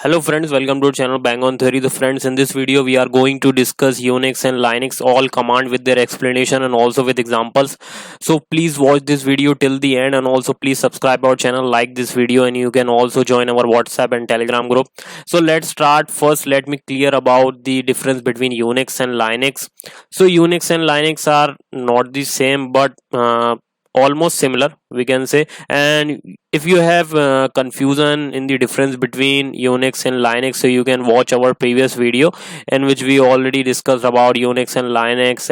Hello friends, welcome to channel Bang on Theory. The friends, in this video we are going to discuss Unix and Linux all command with their explanation and also with examples. So please watch this video till the end, and also please subscribe our channel, like this video, and you can also join our WhatsApp and Telegram group. So let's start. First, let me clear about the difference between Unix and Linux. So Unix and Linux are not the same, but almost similar, we can say. And if you have confusion in the difference between Unix and Linux, so you can watch our previous video in which we already discussed about Unix and Linux,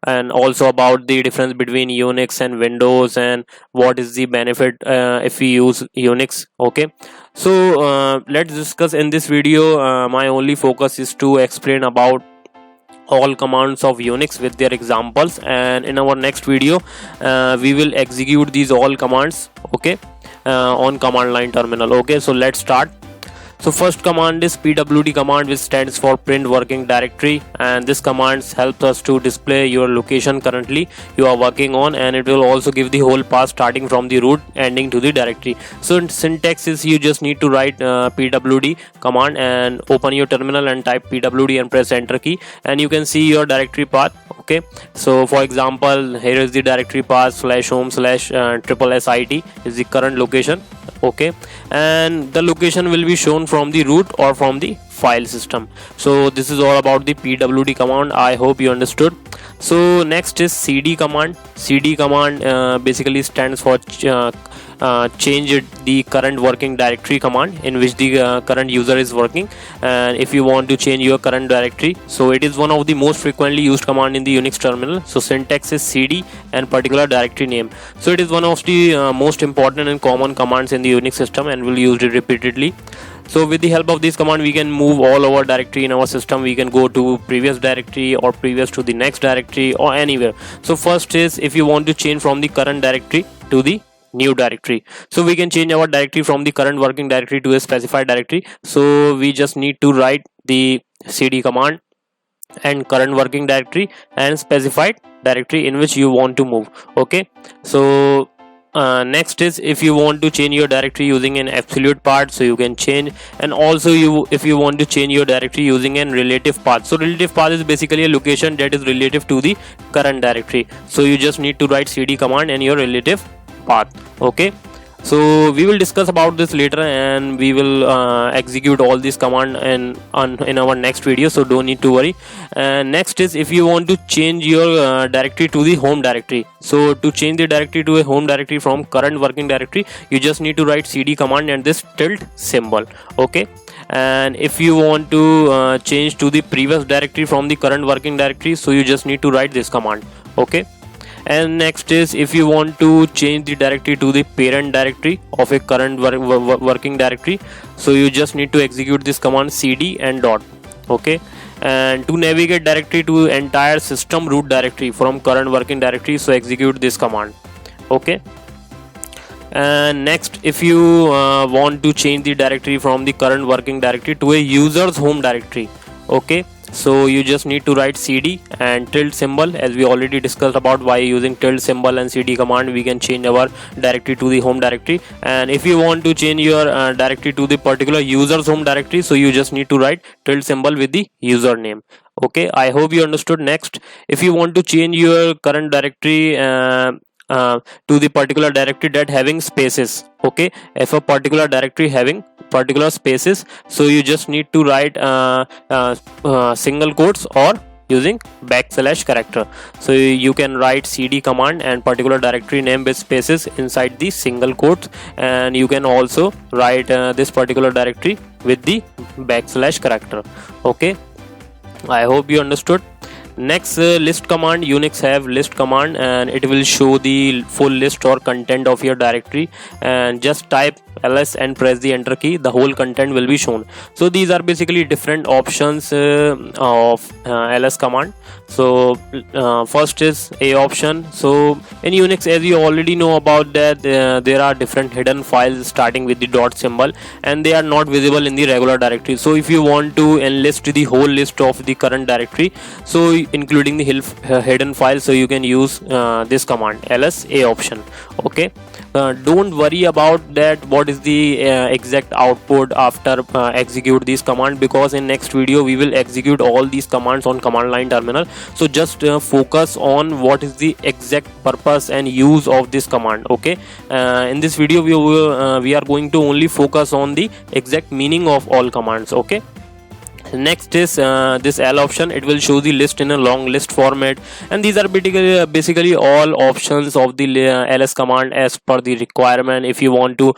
and also about the difference between Unix and Windows, and what is the benefit if we use Unix. Okay, so let's discuss in this video. My only focus is to explain about all commands of Unix with their examples, and in our next video we will execute these all commands, okay, on command line terminal. Okay, so let's start. So first command is pwd command, which stands for print working directory, and this command helps us to display your location currently you are working on, and it will also give the whole path starting from the root ending to the directory. So syntax is, you just need to write pwd command and open your terminal and type pwd and press enter key, and you can see your directory path. Okay, so for example, here is the directory path /home/SSIT is the current location. Okay, and the location will be shown from the root or from the file system. So this is all about the pwd command. I hope you understood. So next is cd command. Cd command basically stands for change the current working directory command in which the current user is working, and if you want to change your current directory, so it is one of the most frequently used command in the Unix terminal. So syntax is cd and particular directory name. So it is one of the most important and common commands in the Unix system, and we'll use it repeatedly. So with the help of this command, we can move all our directory in our system. We can go to previous directory or previous to the next directory or anywhere. So first is, if you want to change from the current directory to the new directory, so we can change our directory from the current working directory to a specified directory. So we just need to write the cd command and current working directory and specified directory in which you want to move. Okay, so next is, if you want to change your directory using an absolute path, so you can change. And also if you want to change your directory using an relative path, so relative path is basically a location that is relative to the current directory. So you just need to write cd command and your relative path. Okay, so we will discuss about this later, and we will execute all this command in our next video, so don't need to worry. And next is, if you want to change your directory to the home directory, so to change the directory to a home directory from current working directory, you just need to write cd command and this tilde symbol. Okay, and if you want to change to the previous directory from the current working directory, so you just need to write this command. Okay, and next is, if you want to change the directory to the parent directory of a current working directory, so you just need to execute this command cd and dot. Okay, and to navigate directory to entire system root directory from current working directory, so execute this command. Okay, and next, if you want to change the directory from the current working directory to a user's home directory, okay, so you just need to write cd and tilde symbol, as we already discussed about why using tilde symbol and cd command we can change our directory to the home directory. And if you want to change your directory to the particular user's home directory, so you just need to write tilde symbol with the username. Okay, I hope you understood. Next, if you want to change your current directory to the particular directory that having spaces, okay, if a particular directory having particular spaces, so you just need to write single quotes or using backslash character. So you can write cd command and particular directory name with spaces inside the single quotes, and you can also write this particular directory with the backslash character. Okay, I hope you understood. Next, list command. Unix have list command, and it will show the full list or content of your directory, and just type ls and press the enter key, the whole content will be shown. So these are basically different options of ls command. So first is a option. So in Unix, as you already know about that, there are different hidden files starting with the dot symbol, and they are not visible in the regular directory. So if you want to enlist the whole list of the current directory, so including the hidden file, so you can use this command ls a option. Okay, don't worry about that what what is the exact output after execute this command, because in next video we will execute all these commands on command line terminal. So just focus on what is the exact purpose and use of this command. Okay, in this video we are going to only focus on the exact meaning of all commands. Okay, next is this L option. It will show the list in a long list format, and these are basically all options of the ls command as per the requirement. If you want to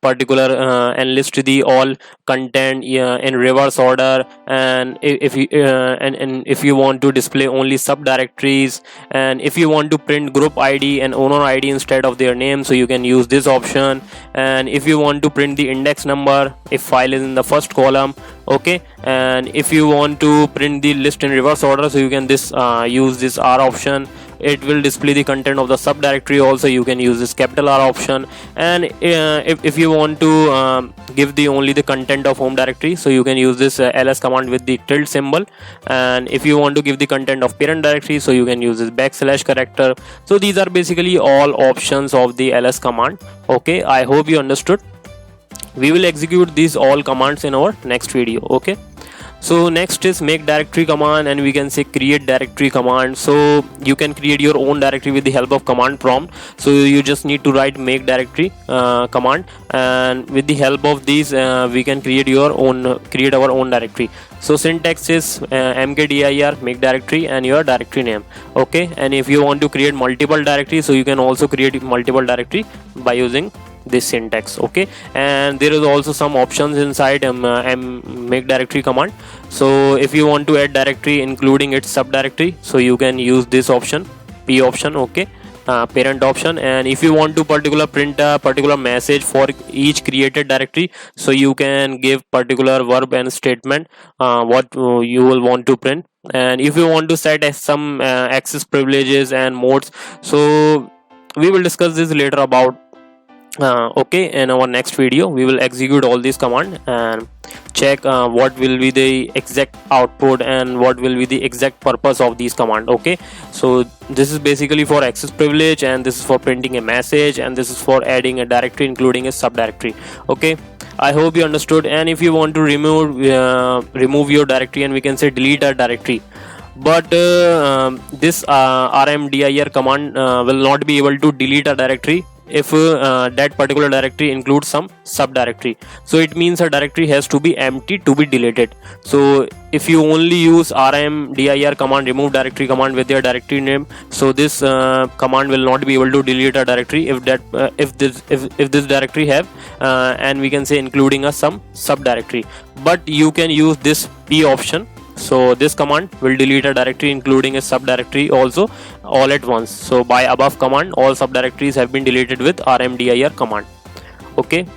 particular and list the all content in reverse order, and if you and if you want to display only subdirectories, and if you want to print group id and owner id instead of their name, so you can use this option. And if you want to print the index number if file is in the first column. Okay, and if you want to print the list in reverse order, so you can use this R option. It will display the content of the subdirectory also. You can use this capital R option. And if you want to give the only the content of home directory, so you can use this ls command with the tilde symbol. And if you want to give the content of parent directory, so you can use this / character. So these are basically all options of the ls command. Okay, I hope you understood. We will execute these all commands in our next video. Okay, so next is make directory command, and we can say create directory command. So you can create your own directory with the help of command prompt. So you just need to write make directory command, and with the help of these we can create our own directory. So syntax is mkdir make directory and your directory name. Okay, and if you want to create multiple directories, so you can also create multiple directory by using this syntax. Okay, and there is also some options inside make directory command. So if you want to add directory including its subdirectory, so you can use this option, p option. Okay, parent option. And if you want to print a particular message for each created directory, so you can give particular verb and statement what you will want to print. And if you want to set some access privileges and modes, so we will discuss this later about okay, in our next video we will execute all these commands and check what will be the exact output and what will be the exact purpose of these commands. Okay, so this is basically for access privilege, and this is for printing a message, and this is for adding a directory including a subdirectory. Okay, I hope you understood. And if you want to remove your directory, and we can say delete a directory, but this rmdir command will not be able to delete a directory if that particular directory includes some subdirectory. So it means a directory has to be empty to be deleted. So if you only use rmdir command, remove directory command, with your directory name, so this command will not be able to delete a directory if this directory have and we can say including some subdirectory. But you can use this p option. So this command will delete a directory including a subdirectory also all at once. So by above command, all subdirectories have been deleted with rmdir command. Okay,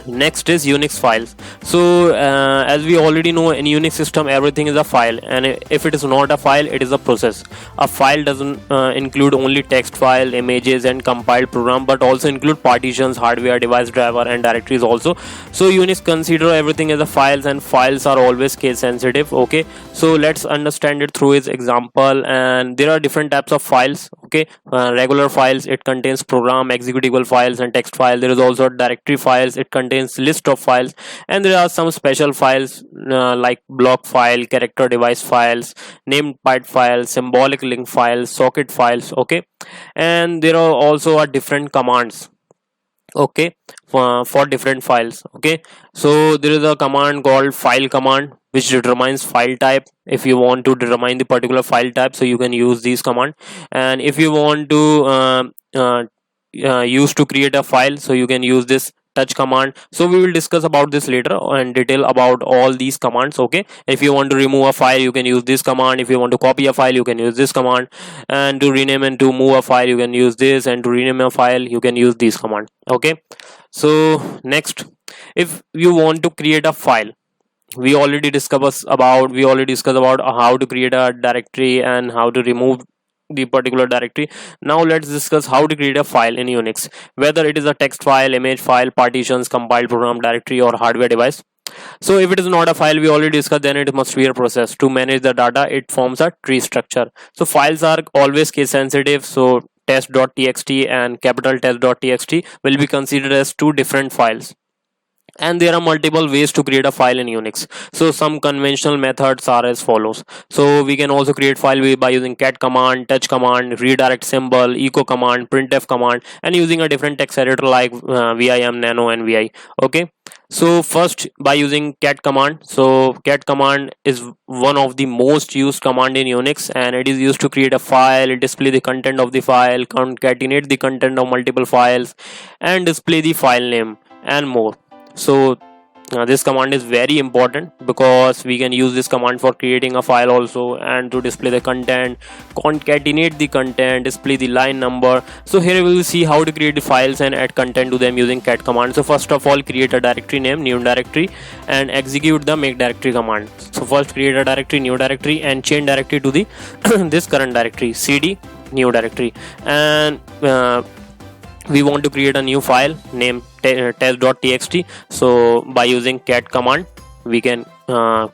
next is Unix files. So as we already know, in Unix system everything is a file, and if it is not a file, it is a process. A file doesn't include only text file, images and compiled program, but also include partitions, hardware, device driver and directories also. So Unix consider everything as a files, and files are always case sensitive. Okay, so let's understand it through its example. And there are different types of files. Okay, regular files, it contains program, executable files and text file. There is also directory files, it contains list of files. And there are some special files like block file, character device files, named byte files, symbolic link files, socket files. Okay, and there are also different commands. Okay, for different files. Okay, so there is a command called file command which determines file type. If you want to determine the particular file type, so you can use these command. And if you want to use to create a file, so you can use this touch command. So we will discuss about this later in detail about all these commands. Okay, if you want to remove a file, you can use this command. If you want to copy a file, you can use this command. And to rename and to move a file, you can use this. And to rename a file, you can use this command. Okay, so next, if you want to create a file, we already discussed about how to create a directory and how to remove the particular directory. Now let's discuss how to create a file in Unix, whether it is a text file, image file, partitions, compiled program, directory or hardware device. So if it is not a file, we already discussed, then it must be a process. To manage the data, it forms a tree structure. So files are always case sensitive, so test.txt and capital test.txt will be considered as two different files. And there are multiple ways to create a file in Unix. So some conventional methods are as follows. So we can also create file by using cat command, touch command, redirect symbol, echo command, printf command, and using a different text editor like vim, nano, and vi. Okay, so first by using cat command. So cat command is one of the most used command in Unix, and it is used to create a file, display the content of the file, concatenate the content of multiple files, and display the file name and more. So this command is very important because we can use this command for creating a file also, and to display the content, concatenate the content, display the line number. So here we will see how to create the files and add content to them using cat command. So first of all, create a directory name, new directory, and execute the make directory command. So first create a directory, new directory, and change directory to the this current directory, cd new directory. And we want to create a new file named test.txt. so by using cat command we can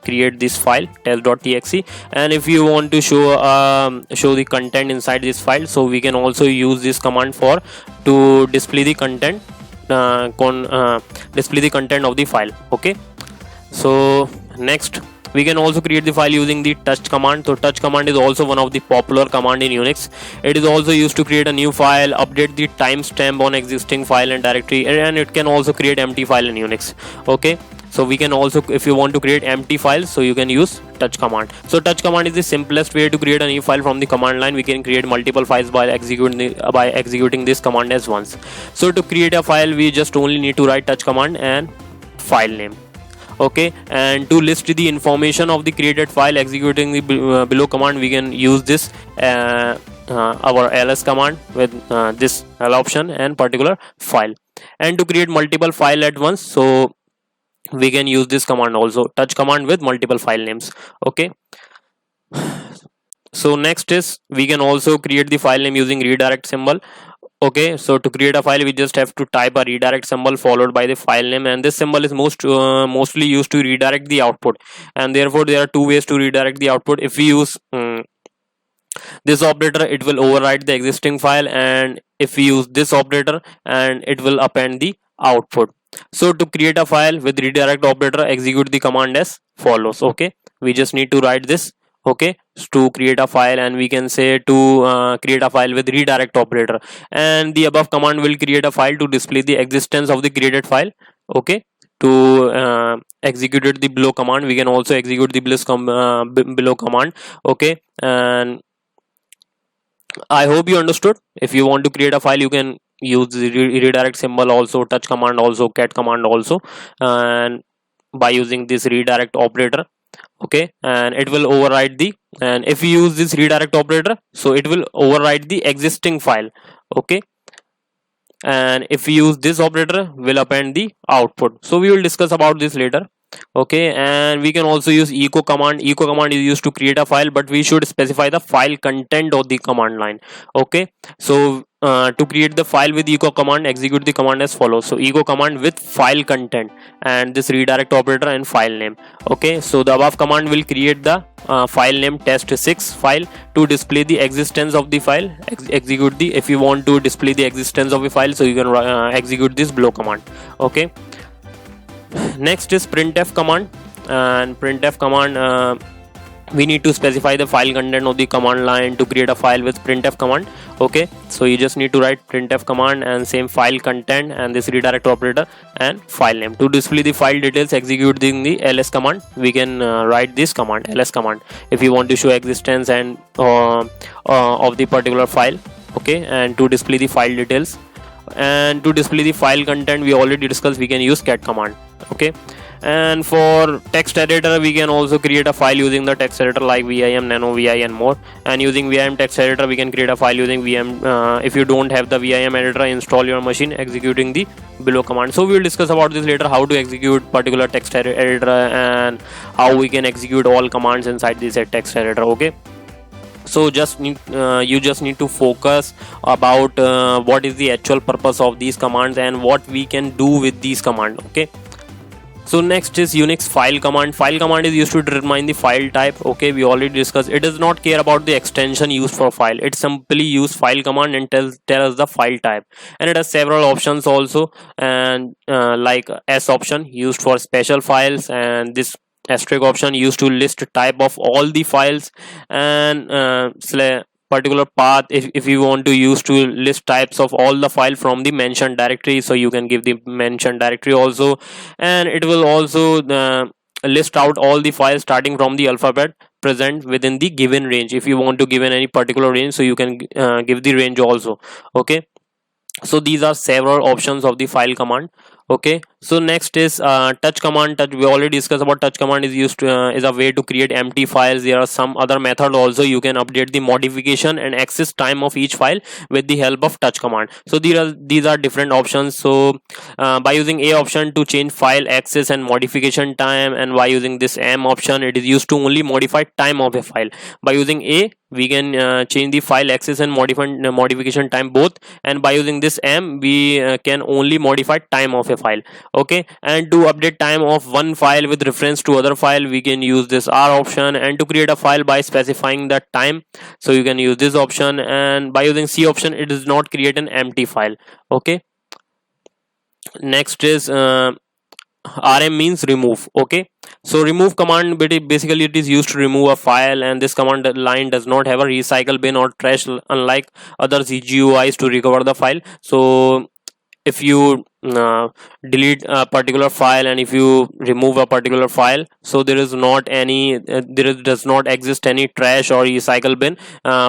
create this file test.txt. and if you want to show the content inside this file, so we can also use this command for to display the content display the content of the file. Okay, so next we can also create the file using the touch command. So touch command is also one of the popular command in Unix. It is also used to create a new file, update the timestamp on existing file and directory, and it can also create empty file in Unix. Okay, so we can also, if you want to create empty files, so you can use touch command. So touch command is the simplest way to create a new file from the command line. We can create multiple files by executing this command as once. So to create a file, we just only need to write touch command and file name. Okay, and to list the information of the created file, executing the below command, we can use this our ls command with this L option and particular file. And to create multiple file at once, so we can use this command also, touch command with multiple file names. Okay, so next is we can also create the file name using redirect symbol. Okay, so to create a file, we just have to type a redirect symbol followed by the file name, and this symbol is mostly used to redirect the output, and therefore there are two ways to redirect the output. If we use this operator, it will overwrite the existing file, and if we use this operator, and it will append the output. So to create a file with redirect operator, execute the command as follows. Okay, we just need to write this. Okay, to create a file, and we can say to create a file with redirect operator, and the above command will create a file to display the existence of the created file. Okay, to execute the below command, we can also execute the below command. Okay, and I hope you understood. If you want to create a file, you can use the redirect symbol also, touch command also, cat command also, and by using this redirect operator. Okay, and it will override the, and if you use this redirect operator, so it will override the existing file. Okay, and if we use this operator, will append the output. So we will discuss about this later. Okay, and we can also use echo command. Echo command is used to create a file, but we should specify the file content of the command line. Okay, so to create the file with echo command, execute the command as follows. So echo command with file content and this redirect operator and file name. Okay, so the above command will create the file name test6 file to display the existence of the file. Execute the, if you want to display the existence of a file, so you can execute this below command. Okay, next is printf command, and printf command we need to specify the file content of the command line to create a file with printf command. Okay, so you just need to write printf command and same file content and this redirect operator and file name. To display the file details, executing the ls command, we can write this command, ls command, if you want to show existence and of the particular file. Okay, and to display the file details, and to display the file content, we already discussed, we can use cat command. Okay, and for text editor, we can also create a file using the text editor like vim, nano, vi, and more. And using vim text editor, we can create a file using vim. If you don't have the vim editor, install your machine, executing the below command. So we will discuss about this later, how to execute particular text editor and how we can execute all commands inside this text editor. Okay, so you just need to focus about what is the actual purpose of these commands and what we can do with these commands. Okay, So next is Unix file command. File command is used to determine the file type. Okay, we already discussed. It does not care about the extension used for file. It simply use file command and tell us the file type. And it has several options also, and like S option used for special files, and this asterisk option used to list type of all the files, and particular path if you want to use to list types of all the file from the mentioned directory, so you can give the mentioned directory also. And it will also list out all the files starting from the alphabet present within the given range. If you want to give in any particular range, so you can give the range also. Okay, so these are several options of the file command. Okay, so next is touch command. Touch, we already discussed about touch command is used to, is a way to create empty files. There are some other method also. You can update the modification and access time of each file with the help of touch command. So these are different options. So by using A option to change file access and modification time, and by using this M option, it is used to only modify time of a file. By using A, we can change the file access and modification time both, and by using this M, we can only modify time of a file. Okay, and to update time of one file with reference to other file, we can use this R option. And to create a file by specifying the time, so you can use this option. And by using C option, it does not create an empty file. Okay, next is RM means remove. Okay, so remove command, basically it is used to remove a file, and this command line does not have a recycle bin or trash unlike other GUIs to recover the file. So if you delete a particular file and if you remove a particular file, so there is not any does not exist any trash or recycle bin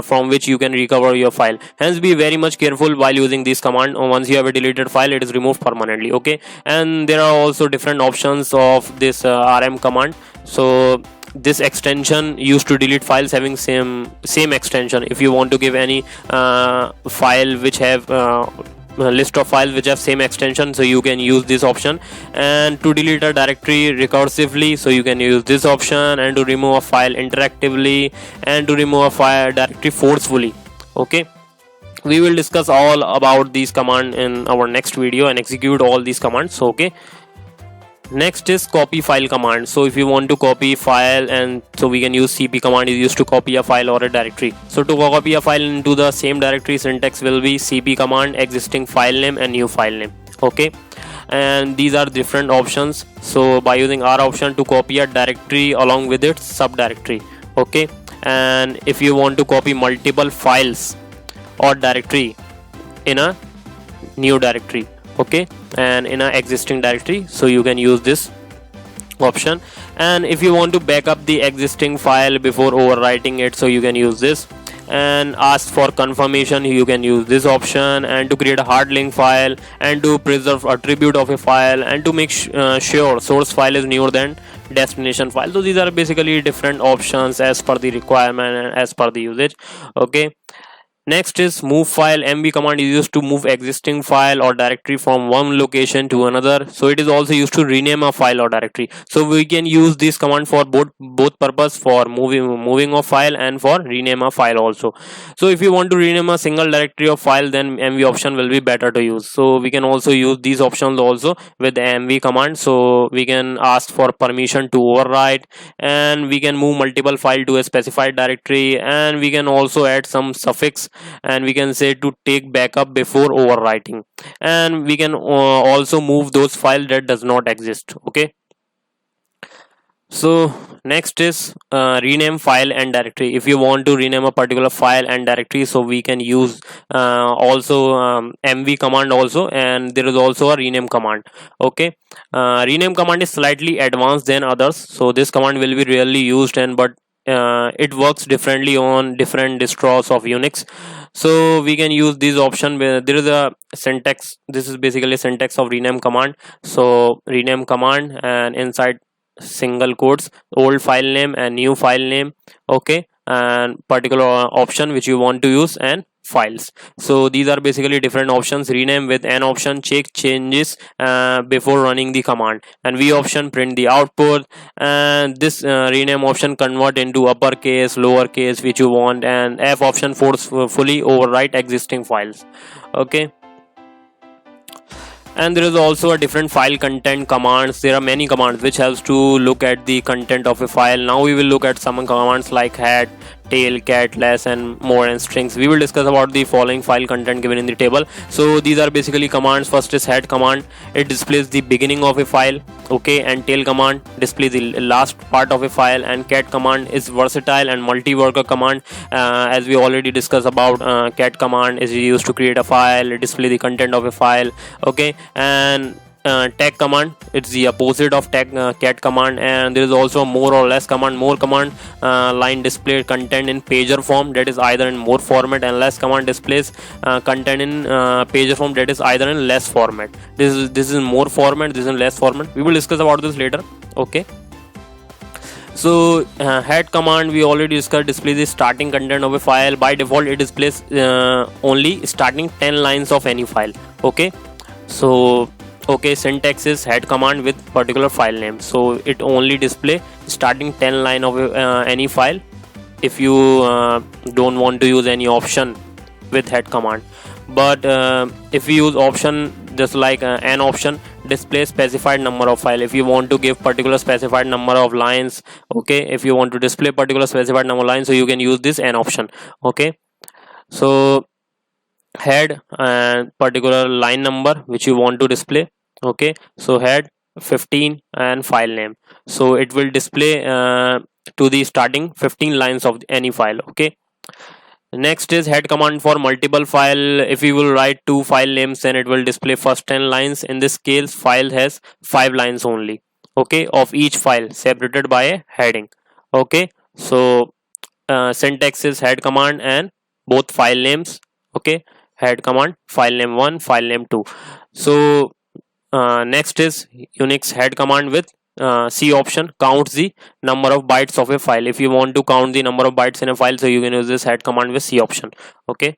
from which you can recover your file. Hence be very much careful while using this command. Once you have a deleted file, it is removed permanently. Okay, and there are also different options of this RM command. So this extension used to delete files having same extension. If you want to give any file which have a list of files which have same extension, so you can use this option. And to delete a directory recursively, so you can use this option. And to remove a file interactively, and to remove a file directory forcefully. Okay, we will discuss all about these commands in our next video and execute all these commands. Okay, next is copy file command. So if you want to copy file, and so we can use CP command is used to copy a file or a directory. So to copy a file into the same directory, syntax will be CP command, existing file name and new file name. Okay, and these are different options. So by using R option, to copy a directory along with its subdirectory. Okay, and if you want to copy multiple files or directory in a new directory, okay, and in a existing directory, so you can use this option. And if you want to back up the existing file before overwriting it, so you can use this. And ask for confirmation, you can use this option. And to create a hard link file, and to preserve attribute of a file, and to make sure source file is newer than destination file. So these are basically different options as per the requirement and as per the usage. Okay, next is move file. MV command is used to move existing file or directory from one location to another. So it is also used to rename a file or directory. So we can use this command for both purpose, for moving a file and for rename a file also. So if you want to rename a single directory of file, then MV option will be better to use. So we can also use these options also with the MV command. So we can ask for permission to overwrite, and we can move multiple file to a specified directory, and we can also add some suffix, and we can say to take backup before overwriting. And we can also move those files that does not exist. Okay, so next is rename file and directory. If you want to rename a particular file and directory, so we can use also MV command also, and there is also a rename command. Okay, rename command is slightly advanced than others, so this command will be rarely used, and but it works differently on different distros of Unix. So we can use this option where there is a syntax. This is basically a syntax of rename command. So rename command, and inside single quotes old file name and new file name. Okay, and particular option which you want to use, and files. So these are basically different options. Rename with N option, check changes before running the command, and V option, print the output. And this rename option convert into uppercase, lowercase which you want, and F option forcefully overwrite existing files. Okay, And there is also a different file content commands. There are many commands which helps to look at the content of a file. Now we will look at some commands like head, tail, cat, less, and more, and strings. We will discuss about the following file content given in the table. So these are basically commands. First is head command. It displays the beginning of a file, okay, and tail command displays the last part of a file, and cat command is versatile and multi-worker command. As we already discussed about, cat command is used to create a file, display the content of a file, okay. And tag command, it's the opposite of tag cat command. And there is also a more or less command. More command line display content in pager form, that is either in more format, and less command displays content in pager form, that is either in less format. This is more format, this is in less format. We will discuss about this later, okay. So head command we already discussed, displays the starting content of a file. By default it displays only starting 10 lines of any file, okay. So okay, syntax is head command with particular file name, so it only display starting 10 line of any file. If you don't want to use any option with head command, but if you use option, just like an option display specified number of file. If you want to give particular specified number of lines, okay, if you want to display particular specified number of lines, so you can use this an option, okay. So head and particular line number which you want to display, okay. So head 15 and file name, so it will display to the starting 15 lines of any file, okay. Next is head command for multiple file. If you will write two file names, then it will display first 10 lines. In this case file has 5 lines only, okay, of each file separated by a heading, okay. So syntax is head command and both file names, okay. Head command file name 1, file name 2. So next is Unix head command with C option, counts the number of bytes of a file. If you want to count the number of bytes in a file, so you can use this head command with C option, okay.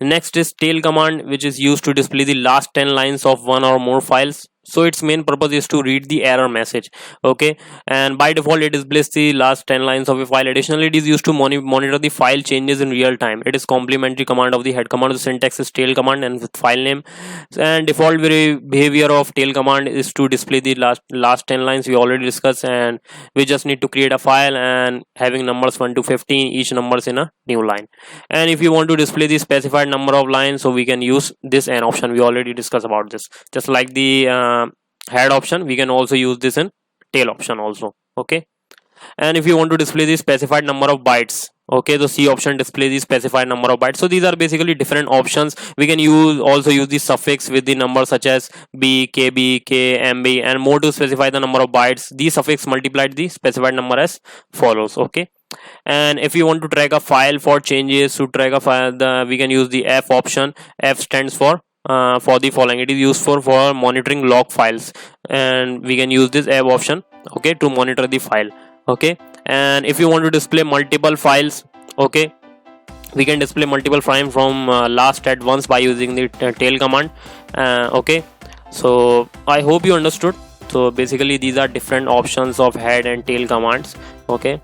Next is tail command, which is used to display the last 10 lines of one or more files. So its main purpose is to read the error message, okay. And by default it displays the last 10 lines of a file. Additionally, it is used to monitor the file changes in real time. It is complementary command of the head command. The syntax is tail command and with file name. And default behavior of tail command is to display the last 10 lines we already discussed, and we just need to create a file and having numbers 1 to 15, each numbers in a new line. And if you want to display the specified number of lines, so we can use this an option. We already discussed about this. Just like the head option, we can also use this in tail option also, okay. And if you want to display the specified number of bytes, okay, the C option displays the specified number of bytes. So these are basically different options. We can also use the suffix with the number such as B, KB, K, MB, and more to specify the number of bytes. The suffix multiplied the specified number as follows, okay. And if you want to track a file for changes, to track a file, we can use the F option. F stands for the following. It is used for monitoring log files, and we can use this F option, okay, to monitor the file, okay. And if you want to display multiple files, okay, we can display multiple files from last at once by using the tail command, okay. So I hope you understood. So basically these are different options of head and tail commands, okay.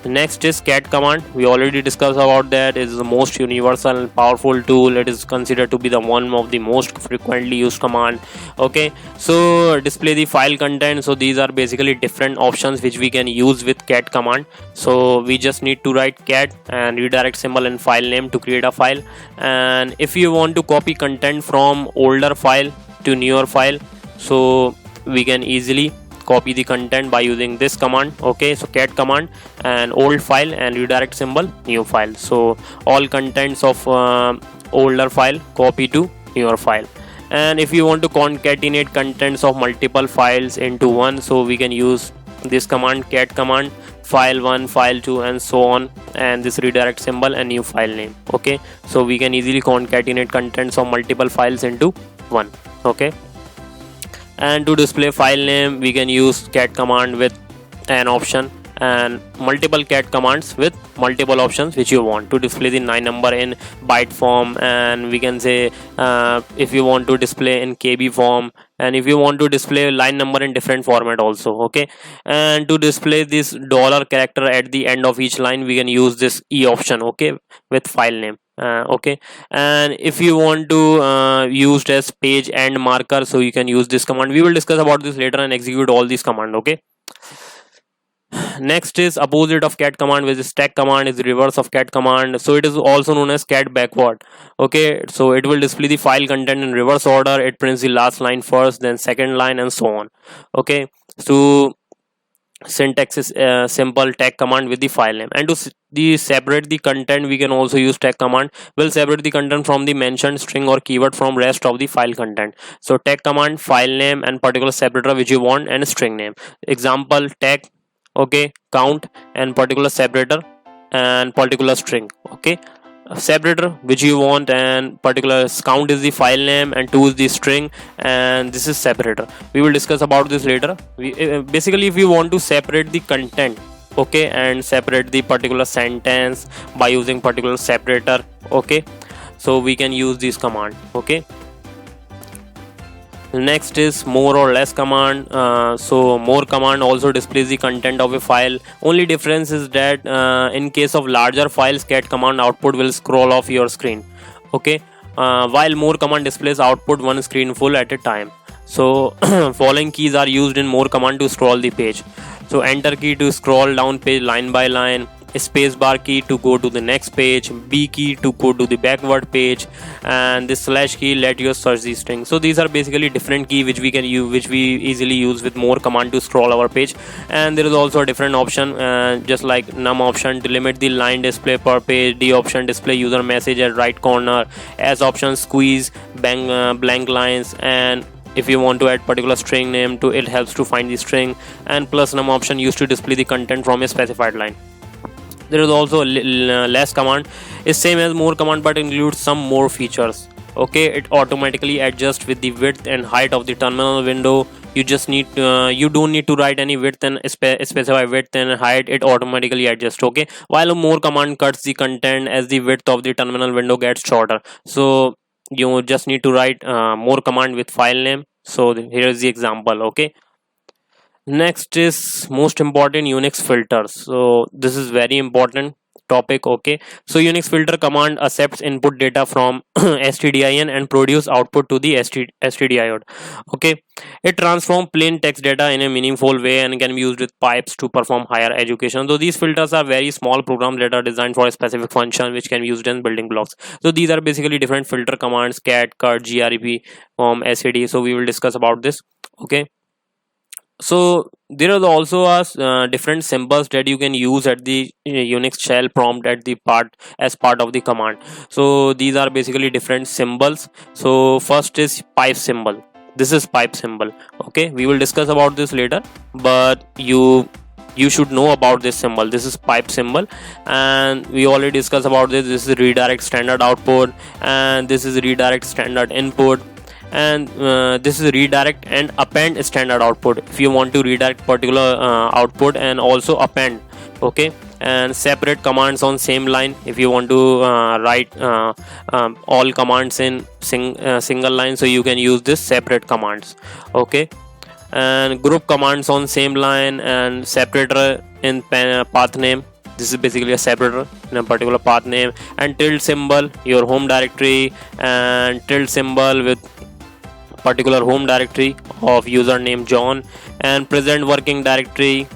Next is cat command. We already discussed about that. It is the most universal and powerful tool. It is considered to be the one of the most frequently used command, okay. So display the file content. So these are basically different options which we can use with cat command. So we just need to write cat and redirect symbol and file name to create a file. And if you want to copy content from older file to newer file, so we can easily copy the content by using this command, okay. So cat command and old file and redirect symbol new file. So all contents of older file copy to newer file. And if you want to concatenate contents of multiple files into one, so we can use this command, cat command, file 1, file 2, and so on, and this redirect symbol and new file name, okay. So we can easily concatenate contents of multiple files into one, okay. And to display file name, we can use cat command with an option and multiple cat commands with multiple options which you want to display the 9 number in byte form. And we can say if you want to display in KB form, and if you want to display line number in different format also, okay. And to display this dollar character at the end of each line, we can use this E option, okay, with file name, Okay, and if you want to use as page end marker, so you can use this command. We will discuss about this later and execute all these command. Okay, next is opposite of cat command, which is stack command, is reverse of cat command, so it is also known as cat backward. Okay, so it will display the file content in reverse order. It prints the last line first, then second line, and so on. Okay, so syntax is simple, tag command with the file name. And to separate the content, we can also use tag command. Will separate the content from the mentioned string or keyword from rest of the file content. So tag command, file name and particular separator which you want, and string name. Example, tag, okay, count, and particular separator and particular string. Okay, separator which you want, and particular count is the file name, and 2 is the string, and this is separator. We will discuss about this later. Basically, if you want to separate the content, okay, and separate the particular sentence by using particular separator, okay, so we can use this command. Okay, next is more or less command. So more command also displays the content of a file. Only difference is that in case of larger files, cat command output will scroll off your screen. Okay, while more command displays output one screen full at a time. So following keys are used in more command to scroll the page. So enter key to scroll down page line by line, space bar key to go to the next page, B key to go to the backward page, and this slash key let you search the string. So these are basically different key which we can use, which we easily use with more command to scroll our page. And there is also a different option, just like num option to limit the line display per page, D option display user message at right corner, S option squeeze blank lines, and if you want to add particular string name to it, helps to find the string, and plus num option used to display the content from a specified line. There is also a less command, is same as more command but includes some more features. Okay, it automatically adjusts with the width and height of the terminal window. You just need you don't need to write any width and specify width and height. It automatically adjusts. Okay, while a more command cuts the content as the width of the terminal window gets shorter. So you just need to write more command with file name. So here is the example. Okay, next is most important, Unix filters. So this is very important topic. Okay, so Unix filter command accepts input data from stdin and produce output to the stdiode. Okay, it transforms plain text data in a meaningful way and can be used with pipes to perform higher education. So these filters are very small programs that are designed for a specific function which can be used in building blocks. So these are basically different filter commands: cat, cut, grep, sed. So we will discuss about this. Okay, so there are also different symbols that you can use at the Unix shell prompt at the part as part of the command. So these are basically different symbols. So first is pipe symbol. This is pipe symbol. Okay, we will discuss about this later, but you should know about this symbol. This is pipe symbol, and we already discussed about this. This is redirect standard output, and this is redirect standard input, and this is redirect and append standard output if you want to redirect particular output and also append. Okay, and separate commands on same line if you want to write all commands in single line, so you can use this separate commands. Okay, and group commands on same line, and separator in path name. This is basically a separator in a particular path name, and tilde symbol your home directory, and tilde symbol with particular home directory of username John, and present working directory,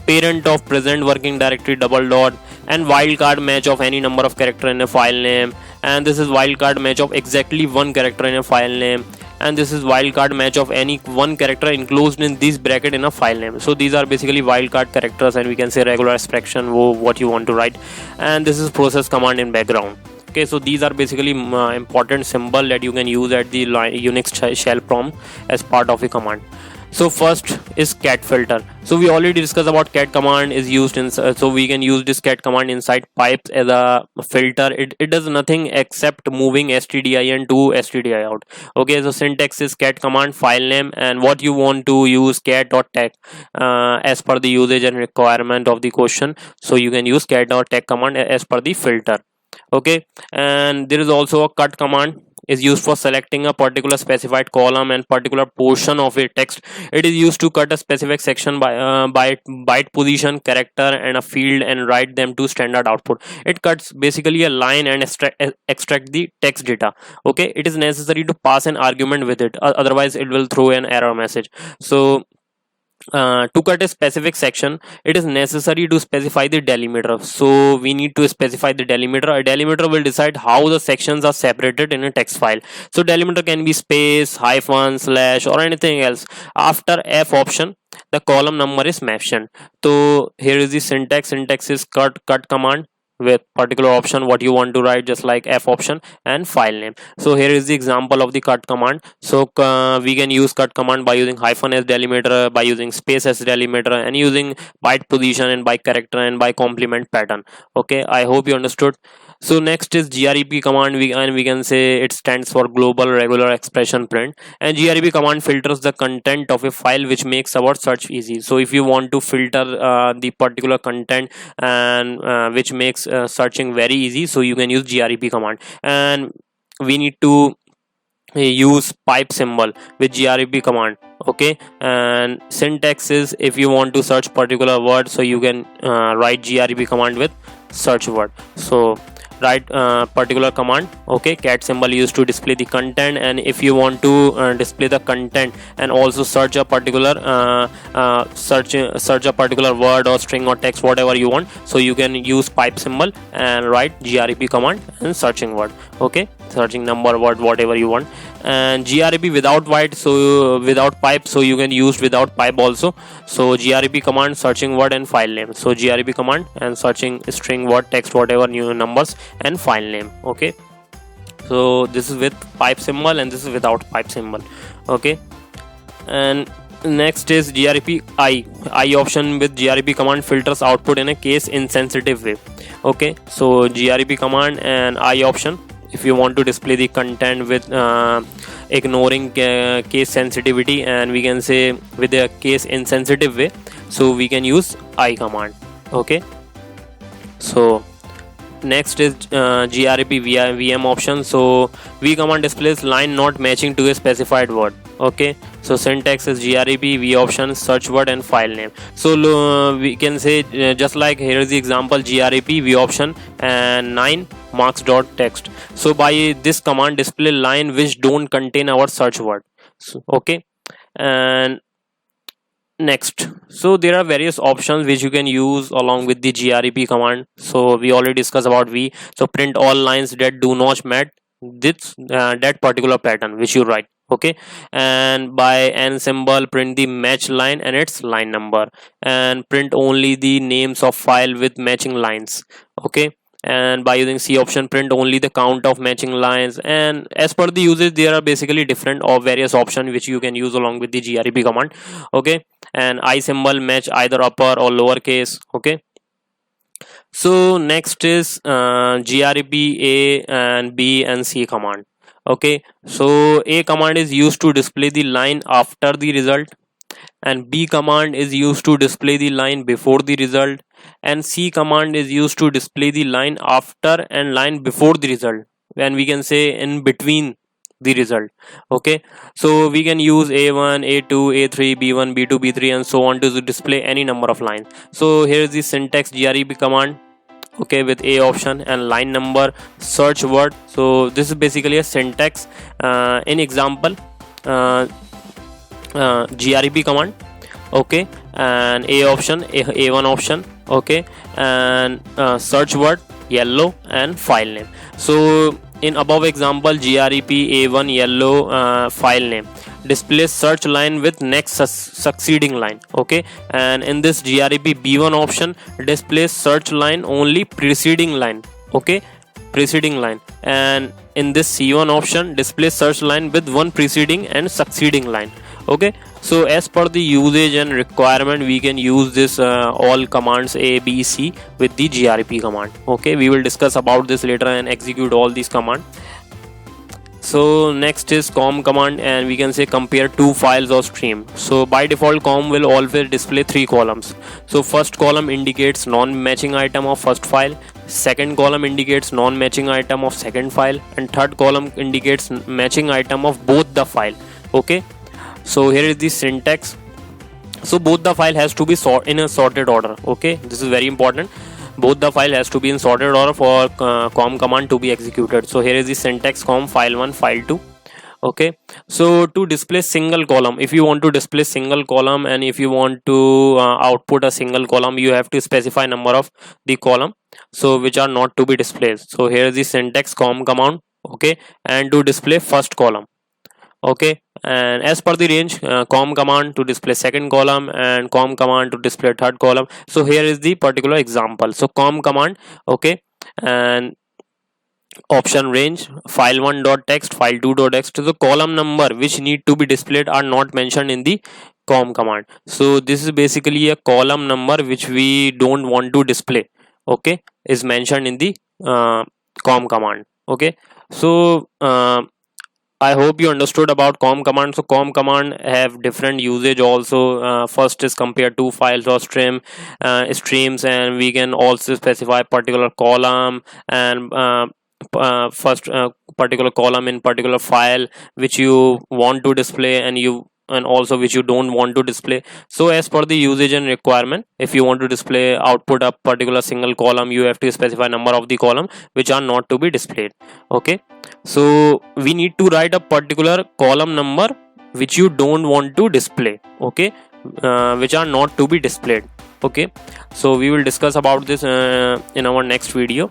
parent of present working directory double dot, and wildcard match of any number of character in a file name, and this is wildcard match of exactly one character in a file name, and this is wildcard match of any one character enclosed in this bracket in a file name. So these are basically wildcard characters, and we can say regular expression what you want to write, and this is process command in background. Okay, so these are basically important symbol that you can use at the Unix shell prompt as part of a command. So first is cat filter. So we already discussed about cat command is used in, so we can use this cat command inside pipes as a filter. It does nothing except moving stdin to stdi out. Okay, so syntax is cat command, file name, and what you want to use cat.tag as per the usage and requirement of the question. So you can use cat.tag command as per the filter. Okay, and there is also a cut command. is used for selecting a particular specified column and particular portion of a text. It is used to cut a specific section by byte position, character, and a field and write them to standard output. It cuts basically a line and extract the text data. Okay, it is necessary to pass an argument with it, otherwise it will throw an error message. So to cut a specific section, it is necessary to specify the delimiter. So we need to specify the delimiter. A delimiter will decide how the sections are separated in a text file. So delimiter can be space, hyphen, slash, or anything else. After F option, the column number is mentioned. So here is the syntax. Syntax is cut command with particular option what you want to write, just like F option, and file name. So here is the example of the cut command. So we can use cut command by using hyphen as delimiter, by using space as delimiter, and using byte position and by character and by complement pattern. Okay, I hope you understood. So next is grep command, we can say it stands for global regular expression print, and grep command filters the content of a file, which makes our search easy. So if you want to filter the particular content and which makes searching very easy, so you can use grep command. And we need to use pipe symbol with grep command. Okay, and syntax is, if you want to search particular word, so you can write grep command with search word. So write particular command. Okay, cat symbol used to display the content, and if you want to display the content and also search a particular search a particular word or string or text, whatever you want, so you can use pipe symbol and write grep command and searching word. Okay, searching number, word, whatever you want. And grep without byte, so without pipe, so you can use without pipe also. So grep command, searching word, and file name. So grep command and searching string, word, text, whatever, new numbers, and file name. Okay, so this is with pipe symbol and this is without pipe symbol. Okay, and next is grep I option. With grep command filters output in a case insensitive way. Okay, so grep command and I option, if you want to display the content with ignoring case sensitivity, and we can say with a case insensitive way, so we can use I command. Okay, so next is grep vm option. So v command displays line not matching to a specified word. Okay, so syntax is grep v option, search word, and file name. So we can say just like here is the example, grep v option and 9 marks dot text. So by this command, display line which don't contain our search word. So, okay, and next, so there are various options which you can use along with the grep command. So we already discussed about v. So print all lines that do not match this that particular pattern which you write. Okay, and by n symbol, print the match line and its line number, and print only the names of file with matching lines. Okay, and by using C option, print only the count of matching lines. And as per the usage, there are basically different or various options which you can use along with the grep command. Okay, and I symbol, match either upper or lower case. Okay, so next is grep A and B and C command. Okay, so A command is used to display the line after the result, and B command is used to display the line before the result, and C command is used to display the line after and line before the result, and we can say in between the result. Okay, so we can use A1, A2, A3, B1, B2, B3, and so on to display any number of lines. So here is the syntax grep command. Okay, with A option and line number, search word. So this is basically a syntax in example, grep command. Okay, and A option, A1 option. Okay, and search word, yellow, and file name. So in above example, grep A1 yellow, file name displays search line with next succeeding line. Okay, and in this grep B1 option displays search line only preceding line. Okay, preceding line. And in this C1 option displays search line with one preceding and succeeding line. Okay, so as per the usage and requirement, we can use this all commands A, B, C with the grep command. Okay, we will discuss about this later and execute all these commands. So next is com command, and we can say compare two files or stream. So by default com will always display three columns. So first column indicates non-matching item of first file, second column indicates non-matching item of second file, and third column indicates matching item of both the file. Okay, so here is the syntax. So both the file has to be in a sorted order. Okay, this is very important. Both the file has to be in sorted order for com command to be executed. So here is the syntax: com file1 file2. Okay, so to display single column, if you want to display single column and if you want to output a single column, you have to specify number of the column so which are not to be displayed. So here is the syntax: com command. Okay, and to display first column. Okay, and as per the range, com command to display second column and com command to display third column. So here is the particular example. So com command, okay, and option range file1 dot text, file2 dot text. So the column number which need to be displayed are not mentioned in the com command. So this is basically a column number which we don't want to display, okay, is mentioned in the com command. Okay, so I hope you understood about com command. So com command have different usage also. First is compare two files or streams, and we can also specify particular column and first particular column in particular file which you want to display, and also which you don't want to display. So as per the usage and requirement, if you want to display output a particular single column, you have to specify number of the column which are not to be displayed. Okay, so we need to write a particular column number which you don't want to display. Okay, which are not to be displayed. Okay, so we will discuss about this in our next video.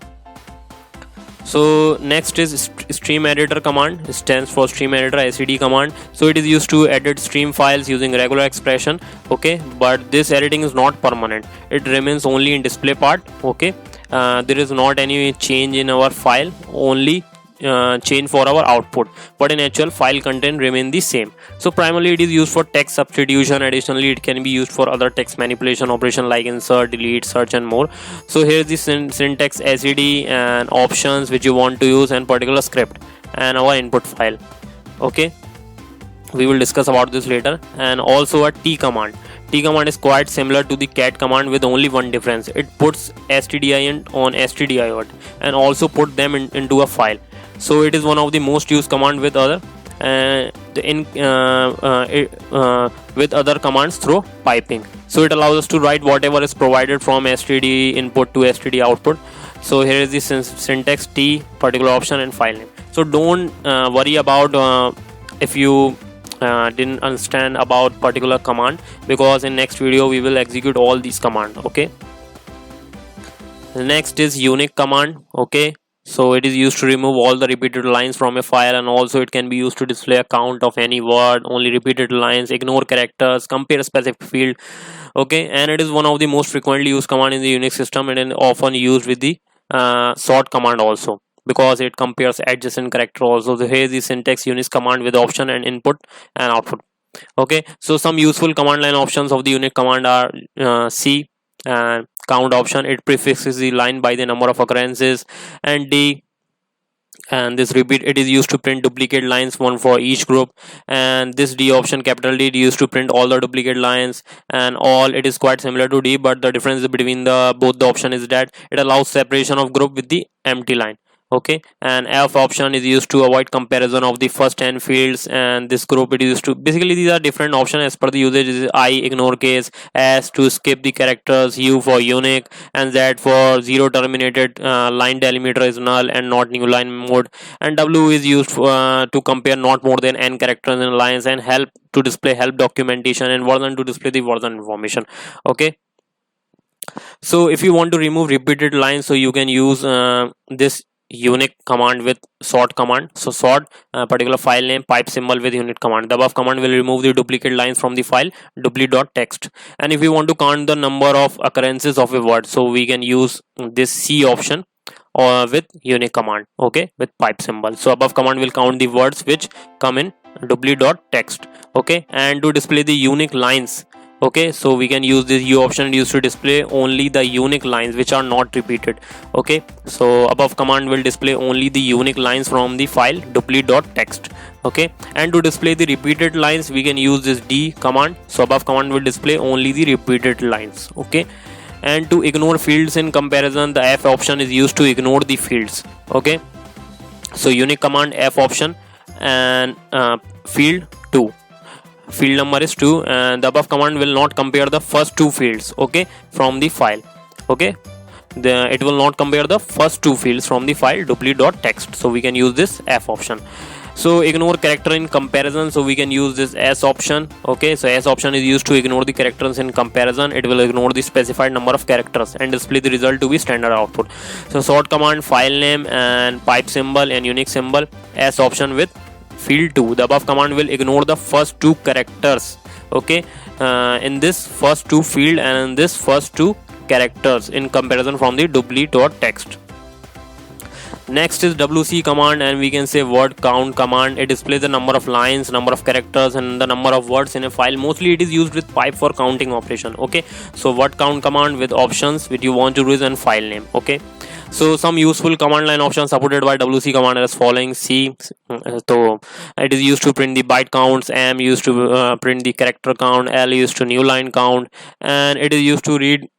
So next is stream editor command. It stands for stream editor, SED command. So it is used to edit stream files using regular expression. Okay, but this editing is not permanent. It remains only in display part. Okay, there is not any change in our file, only change for our output, but in actual file content remain the same. So primarily it is used for text substitution. Additionally, it can be used for other text manipulation operation like insert, delete, search and more. So here is the syntax: SED and options which you want to use, and particular script and our input file. Okay, we will discuss about this later. And also a T command. T command is quite similar to the cat command with only one difference. It puts stdin on stdiot and also put them into a file. So it is one of the most used command with other with other commands through piping. So it allows us to write whatever is provided from std input to std output. So here is the syntax: T particular option and file name. So don't worry about if you didn't understand about particular command, because in next video we will execute all these commands. Okay, next is unique command. Okay, so it is used to remove all the repeated lines from a file, and also it can be used to display a count of any word, only repeated lines, ignore characters, compare a specific field. Okay, and it is one of the most frequently used command in the Unix system, and often used with the sort command also, because it compares adjacent character also. So here is the syntax: Unix command with option and input and output. Okay, so some useful command line options of the Unix command are C and count option. It prefixes the line by the number of occurrences, and D, and this repeat, it is used to print duplicate lines, one for each group. And this D option, capital D, is used to print all the duplicate lines. And all, it is quite similar to D, but the difference between the both the option is that it allows separation of group with the empty line. Okay, and F option is used to avoid comparison of the first 10 fields, and this group it is used to, basically these are different options as per the usage. Is I, ignore case; S to skip the characters; U for unique; and Z for zero terminated line delimiter is null and not new line mode; and W is used to compare not more than n characters in lines; and help to display help documentation; and version to display the version information. Okay, so if you want to remove repeated lines, so you can use this unique command with sort command. So sort particular file name pipe symbol with unit command. The above command will remove the duplicate lines from the file dupli.txt. And if we want to count the number of occurrences of a word, so we can use this C option or with unique command. Okay, with pipe symbol. So above command will count the words which come in dupli.txt. Okay, and to display the unique lines, Okay, so we can use this U option used to display only the unique lines which are not repeated. Okay, so above command will display only the unique lines from the file duplicate.txt. Okay, and to display the repeated lines we can use this D command. So above command will display only the repeated lines. Okay, and to ignore fields in comparison, the F option is used to ignore the fields. Okay, so unique command F option and field 2, field number is 2, and the above command will not compare the first two fields, okay, from the file. Okay, it will not compare the first two fields from the file duplicate.txt, so we can use this F option. So ignore character in comparison, so we can use this S option. Okay, so S option is used to ignore the characters in comparison. It will ignore the specified number of characters and display the result to be standard output. So sort command, file name and pipe symbol and unique symbol. S option with field 2. The above command will ignore the first two characters, okay, in this first two field and in this first two characters in comparison from the duplicate.txt. Next is WC command, and we can say word count command. It displays the number of lines, number of characters and the number of words in a file. Mostly it is used with pipe for counting operation. Okay, so word count command with options which you want to use and file name. Okay, so some useful command line options supported by WC command as following. C, so it is used to print the byte counts, M used to print the character count, L used to new line count, and it is used to read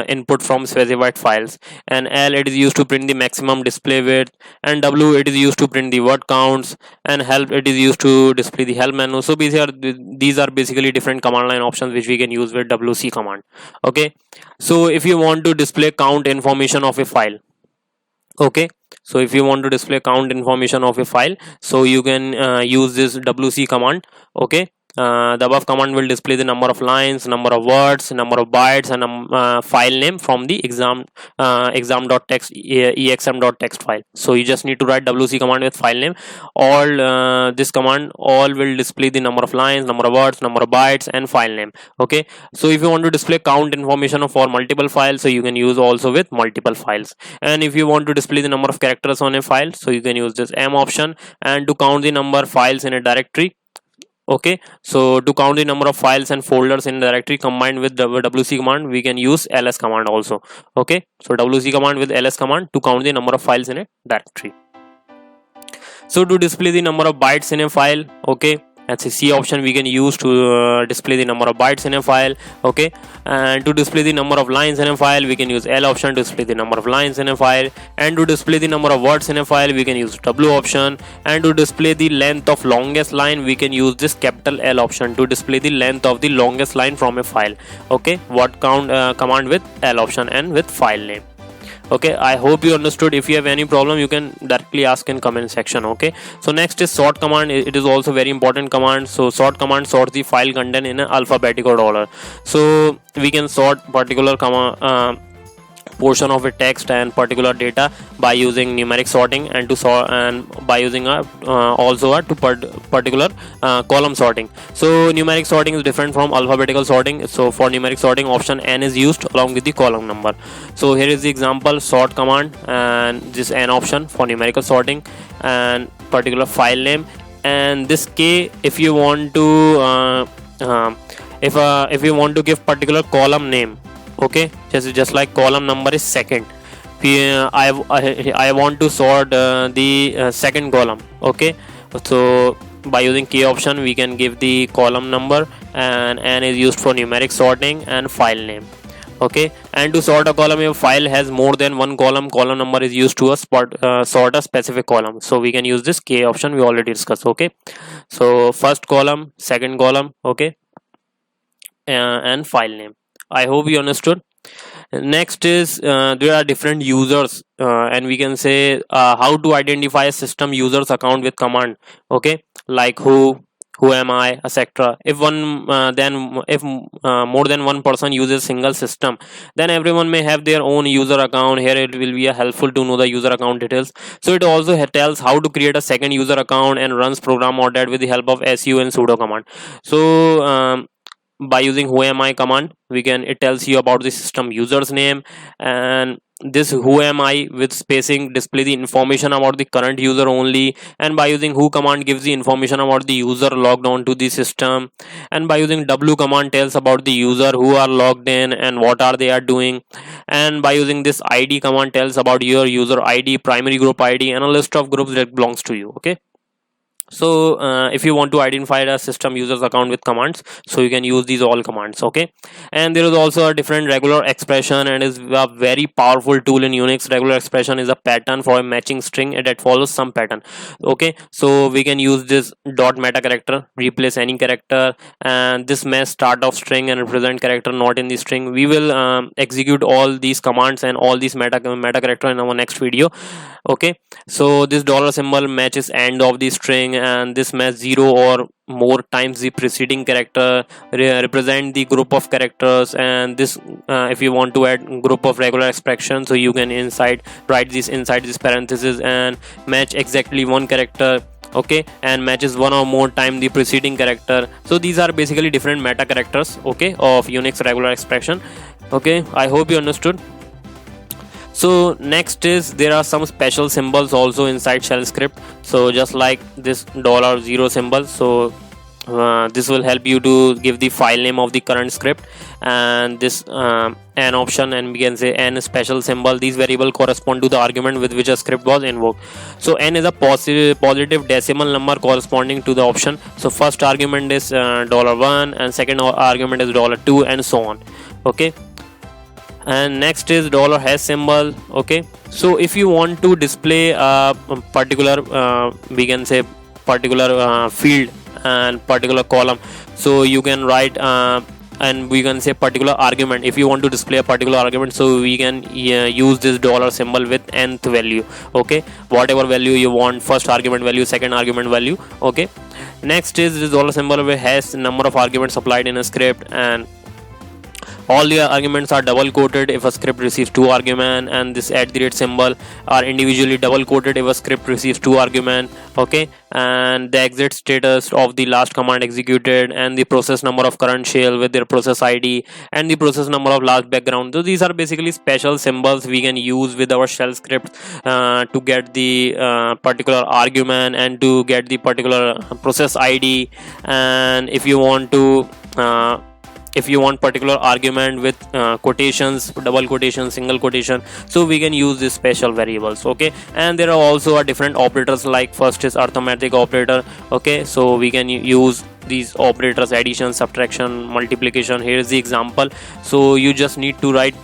input from specified files, and L it is used to print the maximum display width, and W it is used to print the word counts, and help it is used to display the help menu. So these are basically different command line options which we can use with WC command. Okay, so if you want to display count information of a file, okay, so if you want to display count information of a file, so you can use this WC command. Okay, the above command will display the number of lines, number of words, number of bytes and file name from the exam.txt exam.txt file. So you just need to write WC command with file name. All this command all will display the number of lines, number of words, number of bytes and file name. Okay, so if you want to display count information for multiple files, so you can use also with multiple files. And if you want to display the number of characters on a file, so you can use this M option. And to count the number of files in a directory, okay, so to count the number of files and folders in directory combined with the WC command, we can use LS command also. Okay, so WC command with LS command to count the number of files in a directory. So to display the number of bytes in a file, okay, that's a C option we can use to display the number of bytes in a file. Okay, and to display the number of lines in a file, we can use L option to display the number of lines in a file. And to display the number of words in a file, we can use W option. And to display the length of longest line, we can use this capital L option to display the length of the longest line from a file. Okay, word count command with L option and with file name. Okay, I hope you understood. If you have any problem, you can directly ask in comment section. Okay, so next is sort command. It is also very important command. So sort command sorts the file content in an alphabetical order. So we can sort particular portion of a text and particular data by using numeric sorting, and to sort and by using also a particular column sorting. So numeric sorting is different from alphabetical sorting. So for numeric sorting, option N is used along with the column number. So here is the example: sort command and this N option for numerical sorting and particular file name, and this K if you want to if you want to give particular column name. Okay, just like column number is second, I want to sort the second column. Okay, so by using K option we can give the column number, and N is used for numeric sorting and file name. Okay, and to sort a column, if file has more than one column number is used to sort a specific column. So we can use this K option we already discussed. Okay, so first column, second column, okay, and file name. I hope you understood. Next is there are different users, and we can say how to identify a system user's account with command. Okay, like who am I, etc. If more than one person uses single system, then everyone may have their own user account. Here it will be helpful to know the user account details. So it also tells how to create a second user account and runs program or that with the help of su and sudo command. So by using who am I command, it tells you about the system user's name, and this who am I with spacing display the information about the current user only, and by using who command gives the information about the user logged on to the system, and by using w command tells about the user who are logged in and what are they are doing, and by using this id command tells about your user id, primary group id, and a list of groups that belongs to you. Okay, so if you want to identify a system users account with commands, so you can use these all commands. Okay, and there is also a different regular expression, and is a very powerful tool in Unix. Regular expression is a pattern for a matching string that follows some pattern. Okay, so we can use this dot meta character replace any character, and this may start of string and represent character not in the string. We will execute all these commands and all these meta character in our next video. Okay, so this dollar symbol matches end of the string, and this match 0 or more times the preceding character, represent the group of characters. And this if you want to add group of regular expression, so you can write this inside this parenthesis and match exactly one character. Okay, and matches one or more time the preceding character. So these are basically different meta characters, okay, of Unix regular expression. Okay, I hope you understood. So next is there are some special symbols also inside shell script, so just like this $0 symbol. So this will help you to give the file name of the current script, and this an option, and we can say n special symbol. These variable correspond to the argument with which a script was invoked. So n is a positive decimal number corresponding to the option. So first argument is $1 and second argument is $2 and so on. Okay, and next is $# symbol. Okay, so if you want to display a particular we can say particular field and particular column, so you can write and we can say particular argument. If you want to display a particular argument, so we can use this $ symbol with nth value. Okay, whatever value you want, first argument value, second argument value. Okay, next is this $ symbol which has number of arguments applied in a script, and all the arguments are double quoted if a script receives 2 arguments, and this @ symbol are individually double quoted if a script receives 2 arguments. Okay, and the exit status of the last command executed, and the process number of current shell with their process id, and the process number of last background. So these are basically special symbols we can use with our shell script to get the particular argument and to get the particular process id. And if you want particular argument with quotations, double quotation, single quotation, so we can use these special variables. Okay, and there are also different operators, like first is arithmetic operator. Okay, so we can use these operators: addition, subtraction, multiplication. Here is the example. So you just need to write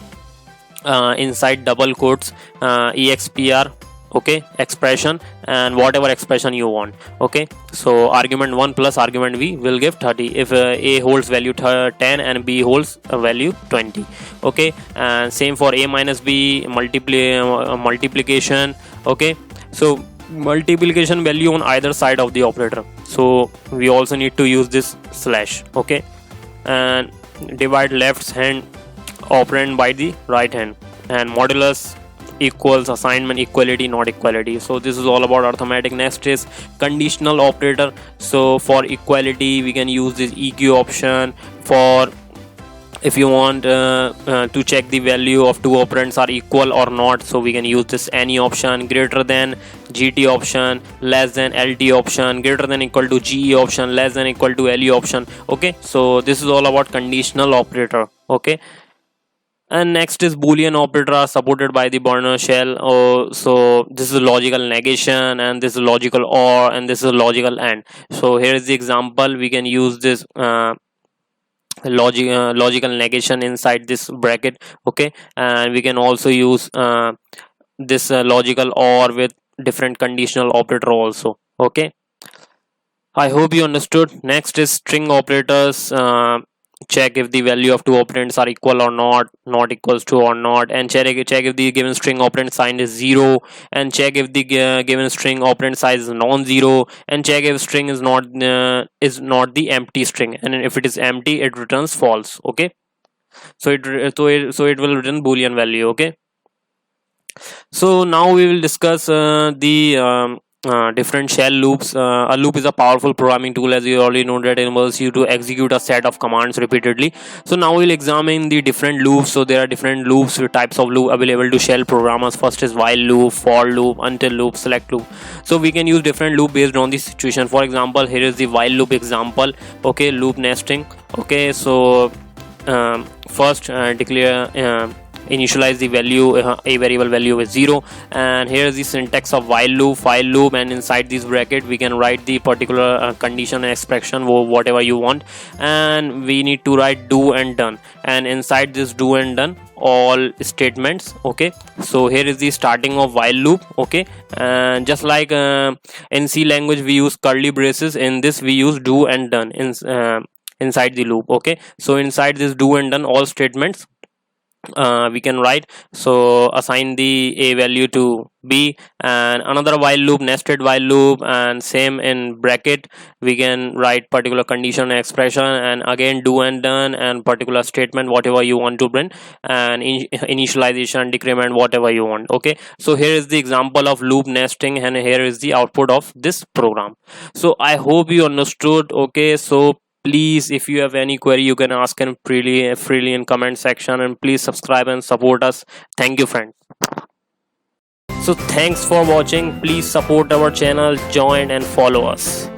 inside double quotes expr, okay, expression, and whatever expression you want. Okay, so argument 1 plus argument b will give 30 if a holds value 10 and b holds value 20. Okay, and same for a minus b multiplication. Okay, so multiplication value on either side of the operator, so we also need to use this slash. Okay, and divide left hand operand by the right hand, and modulus equals assignment, equality, not equality. So this is all about arithmetic. Next is conditional operator. So for equality we can use this eq option. For if you want to check the value of two operands are equal or not, so we can use this any option. Greater than gt option, less than lt option, greater than equal to ge option, less than equal to le option. Okay, so this is all about conditional operator. Okay, and next is boolean operator are supported by the Bourne shell. So this is logical negation, and this is logical or, and this is logical and. So here is the example. We can use this logical negation inside this bracket. Okay, and we can also use this logical or with different conditional operator also. Okay, I hope you understood. Next is string operators. Check if the value of two operands are equal or not equals to or not, and check if the given string operand sign is 0, and check if the given string operand size is non-zero, and check if string is not the empty string, and if it is empty it returns false. Okay, so it will return boolean value. Okay, so now we will discuss the different shell loops. A loop is a powerful programming tool, as you already know, that enables you to execute a set of commands repeatedly. So now we'll examine the different loops. So there are different loops with types of loop available to shell programmers. First is while loop, for loop, until loop, select loop. So we can use different loop based on the situation. For example, here is the while loop example. Okay, loop nesting. Okay, so first declare initialize the value, a variable value is 0, and here is the syntax of while loop, and inside this bracket we can write the particular condition expression, whatever you want, and we need to write do and done, and inside this do and done all statements. Okay, so here is the starting of while loop. Okay, and just like in C language we use curly braces, in this we use do and done inside the loop. Okay, so inside this do and done all statements we can write, so assign the a value to b, and another while loop, nested while loop, and same in bracket we can write particular condition expression, and again do and done, and particular statement whatever you want to print, and initialization, decrement, whatever you want. Okay, so here is the example of loop nesting, and here is the output of this program. So I hope you understood. Okay, so please, if you have any query, you can ask him freely in comment section, and please subscribe and support us. Thank you, friends. So thanks for watching. Please support our channel, join and follow us.